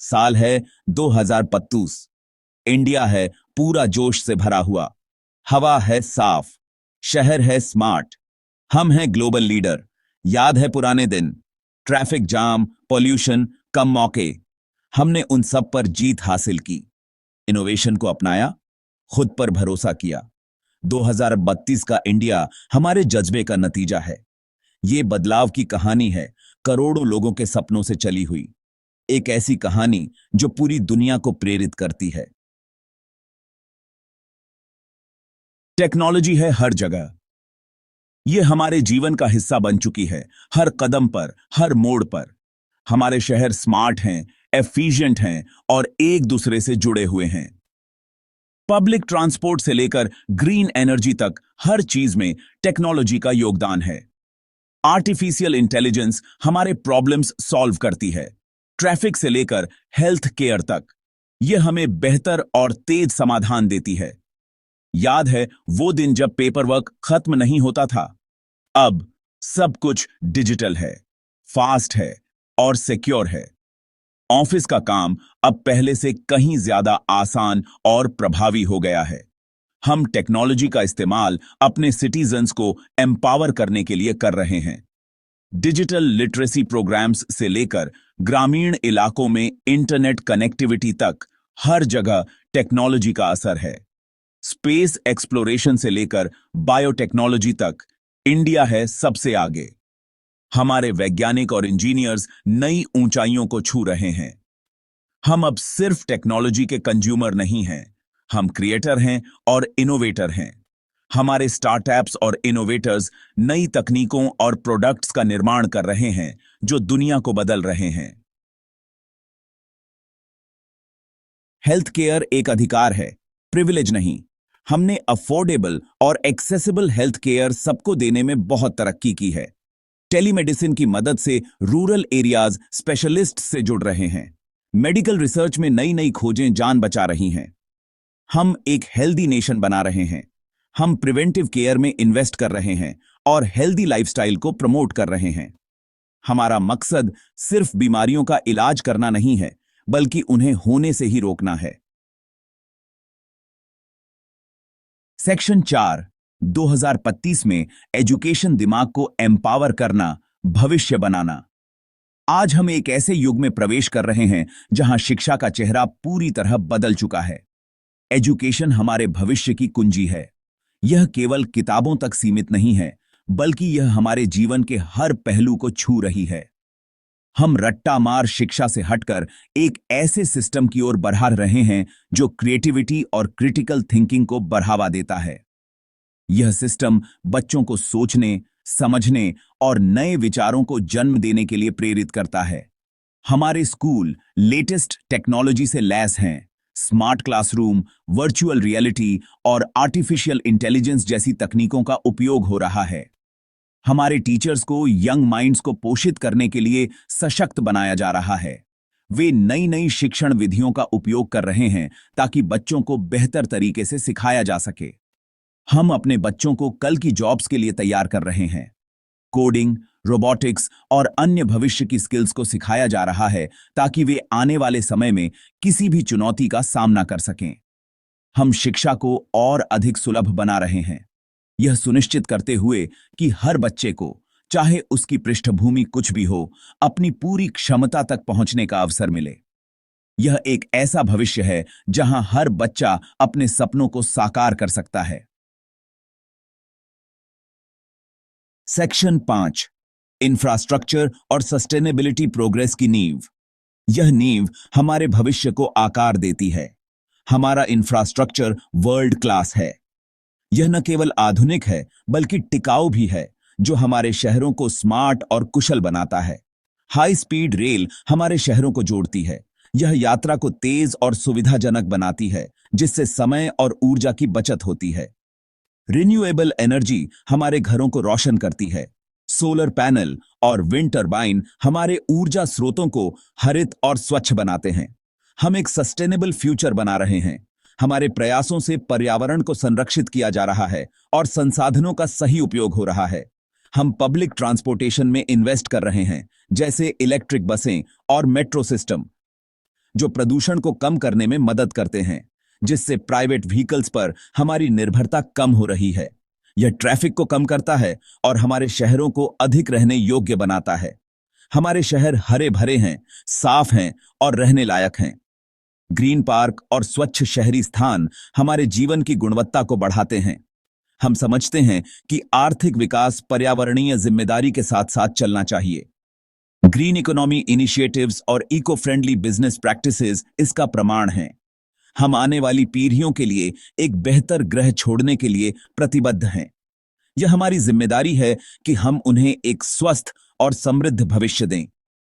साल है 2032। इंडिया है पूरा जोश से भरा हुआ। हवा है साफ, शहर है स्मार्ट। हम हैं ग्लोबल लीडर। याद है पुराने दिन, ट्रैफिक जाम, पॉल्यूशन, कम मौके। हमने उन सब पर जीत हासिल की। इनोवेशन को अपनाया, खुद पर भरोसा किया। 2032 का इंडिया हमारे जज्बे का नतीजा है। ये बदलाव की कहानी है, करोड़ों लोगों के सपनों से चली हुई। एक ऐसी कहानी जो पूरी दुनिया को प्रेरित करती है। टेक्नोलॉजी है हर जगह। ये हमारे जीवन का हिस्सा बन चुकी है, हर कदम पर, हर मोड़ पर। हमारे शहर स्मार्ट हैं, एफिशिएंट हैं और एक दूसरे से जुड़े हुए हैं। पब्लिक ट्रांसपोर्ट से लेकर ग्रीन एनर्जी तक हर चीज में टेक्नोलॉजी का योगदान है। आर्टिफिशियल इंटेलिजेंस हमारे प्रॉब्लम्स सॉल्व करती है, ट्रैफिक से लेकर हेल्थ केयर तक। यह हमें बेहतर और तेज समाधान देती है। याद है वो दिन जब पेपर वर्क खत्म नहीं होता था? अब सब कुछ डिजिटल है, फास्ट है और सिक्योर है। ऑफिस का काम अब पहले से कहीं ज्यादा आसान और प्रभावी हो गया है। हम टेक्नोलॉजी का इस्तेमाल अपने सिटीजन्स को एम्पावर करने के लिए कर रहे हैं। डिजिटल लिटरेसी प्रोग्राम्स से लेकर ग्रामीण इलाकों में इंटरनेट कनेक्टिविटी तक हर जगह टेक्नोलॉजी का असर है। स्पेस एक्सप्लोरेशन से लेकर बायोटेक्नोलॉजी तक इंडिया है सबसे आगे। हमारे वैज्ञानिक और इंजीनियर्स नई ऊंचाइयों को छू रहे हैं। हम अब सिर्फ टेक्नोलॉजी के कंज्यूमर नहीं हैं, हम क्रिएटर हैं और इनोवेटर हैं। हमारे स्टार्टअप्स और इनोवेटर्स नई तकनीकों और प्रोडक्ट्स का निर्माण कर रहे हैं जो दुनिया को बदल रहे हैं। हेल्थ केयर एक अधिकार है, प्रिविलेज नहीं। हमने अफोर्डेबल और एक्सेसिबल हेल्थ केयर सबको देने में बहुत तरक्की की है। टेलीमेडिसिन की मदद से रूरल एरियाज स्पेशलिस्ट से जुड़ रहे हैं। मेडिकल रिसर्च में नई नई खोजें जान बचा रही हैं। हम एक हेल्दी नेशन बना रहे हैं। हम प्रिवेंटिव केयर में इन्वेस्ट कर रहे हैं और हेल्दी लाइफस्टाइल को प्रमोट कर रहे हैं। हमारा मकसद सिर्फ बीमारियों का इलाज करना नहीं है, बल्कि उन्हें होने से ही रोकना है। सेक्शन 4 2035 में एजुकेशन दिमाग को एम्पावर करना, भविष्य बनाना। आज हम एक ऐसे युग में प्रवेश कर रहे हैं जहां शिक्षा का चेहरा पूरी तरह बदल चुका है। एजुकेशन हमारे भविष्य की कुंजी है। यह केवल किताबों तक सीमित नहीं है, बल्कि यह हमारे जीवन के हर पहलू को छू रही है। हम रट्टा मार शिक्षा से हटकर एक ऐसे सिस्टम की ओर बढ़ा रहे हैं जो क्रिएटिविटी और क्रिटिकल थिंकिंग को बढ़ावा देता है। यह सिस्टम बच्चों को सोचने, समझने और नए विचारों को जन्म देने के लिए प्रेरित करता है। हमारे स्कूल लेटेस्ट टेक्नोलॉजी से लैस हैं। स्मार्ट क्लासरूम, वर्चुअल रियलिटी और आर्टिफिशियल इंटेलिजेंस जैसी तकनीकों का उपयोग हो रहा है। हमारे टीचर्स को यंग माइंड्स को पोषित करने के लिए सशक्त बनाया जा रहा है। वे नई नई शिक्षण विधियों का उपयोग कर रहे हैं ताकि बच्चों को बेहतर तरीके से सिखाया जा सके। हम अपने बच्चों को कल की जॉब्स के लिए तैयार कर रहे हैं। कोडिंग, रोबोटिक्स और अन्य भविष्य की स्किल्स को सिखाया जा रहा है ताकि वे आने वाले समय में किसी भी चुनौती का सामना कर सकें। हम शिक्षा को और अधिक सुलभ बना रहे हैं, यह सुनिश्चित करते हुए कि हर बच्चे को, चाहे उसकी पृष्ठभूमि कुछ भी हो, अपनी पूरी क्षमता तक पहुंचने का अवसर मिले। यह एक ऐसा भविष्य है जहां हर बच्चा अपने सपनों को साकार कर सकता है। सेक्शन 5 इंफ्रास्ट्रक्चर और सस्टेनेबिलिटी प्रोग्रेस की नींव। यह नींव हमारे भविष्य को आकार देती है। हमारा इंफ्रास्ट्रक्चर वर्ल्ड क्लास है। यह न केवल आधुनिक है, बल्कि टिकाऊ भी है, जो हमारे शहरों को स्मार्ट और कुशल बनाता है। हाई स्पीड रेल हमारे शहरों को जोड़ती है। यह यात्रा को तेज और सुविधाजनक बनाती है, जिससे समय और ऊर्जा की बचत होती है। रिन्यूएबल एनर्जी हमारे घरों को रोशन करती है। सोलर पैनल और विंड टरबाइन हमारे ऊर्जा स्रोतों को हरित और स्वच्छ बनाते हैं। हम एक सस्टेनेबल फ्यूचर बना रहे हैं। हमारे प्रयासों से पर्यावरण को संरक्षित किया जा रहा है और संसाधनों का सही उपयोग हो रहा है। हम पब्लिक ट्रांसपोर्टेशन में इन्वेस्ट कर रहे हैं, जैसे इलेक्ट्रिक बसें और मेट्रो सिस्टम। जो प्रदूषण को कम करने में मदद करते हैं, जिससे प्राइवेट व्हीकल्स पर हमारी निर्भरता कम हो रही है। यह ट्रैफिक को कम करता है और हमारे शहरों को अधिक रहने योग्य बनाता है। हमारे शहर हरे भरे हैं, साफ हैं और रहने लायक हैं। ग्रीन पार्क और स्वच्छ शहरी स्थान हमारे जीवन की गुणवत्ता को बढ़ाते हैं। हम समझते हैं कि आर्थिक विकास पर्यावरणीय जिम्मेदारी के साथ साथ चलना चाहिए। ग्रीन इकोनॉमी इनिशिएटिव्स और इको फ्रेंडली बिजनेस प्रैक्टिसेस इसका प्रमाण हैं। हम आने वाली पीढ़ियों के लिए एक बेहतर ग्रह छोड़ने के लिए प्रतिबद्ध हैं। यह हमारी जिम्मेदारी है कि हम उन्हें एक स्वस्थ और समृद्ध भविष्य दें।